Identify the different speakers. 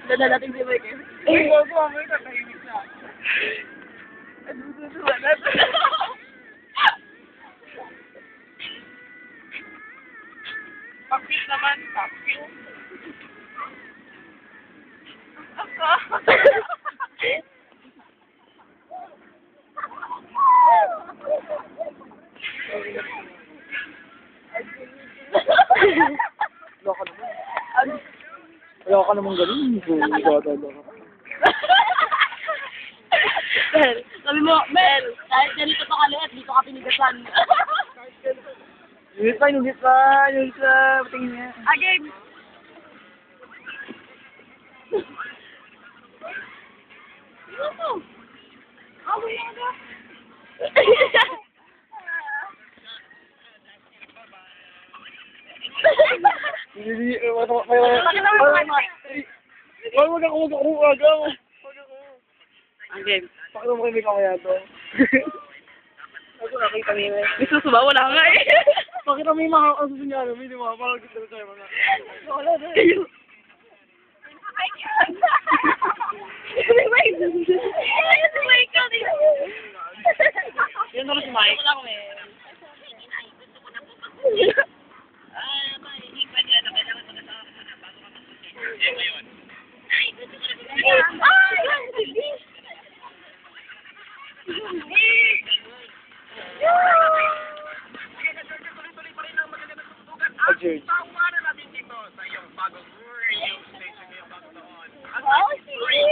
Speaker 1: Dada natin si Mike.
Speaker 2: Uy, wag mo, may katahimik na. Pakil naman, pakil.
Speaker 3: Wala ka naman galing.
Speaker 1: Mel, sabi mo, Mel, kahit ganito pa kaliit, dito ka pinigasan.
Speaker 3: Ulit pa. Patingin niya.
Speaker 1: Game! Ano? Away na na.
Speaker 3: Hindi,
Speaker 1: Wag ako. Ang game.
Speaker 3: Bakit mo kayo may kamaya to?
Speaker 1: Ako nakita niyo. Gusto suba? Wala nga eh.
Speaker 3: Bakit may makakasusun niya namin, di ba? Parang gusto tayo mga...
Speaker 1: Wala na. Kayo. Wait. Yan na si Mike. Wala ko eh.
Speaker 3: George.
Speaker 2: Tawanan natin dito sa iyong bagong radio station ngayong bagong taon.
Speaker 1: Oh, sige.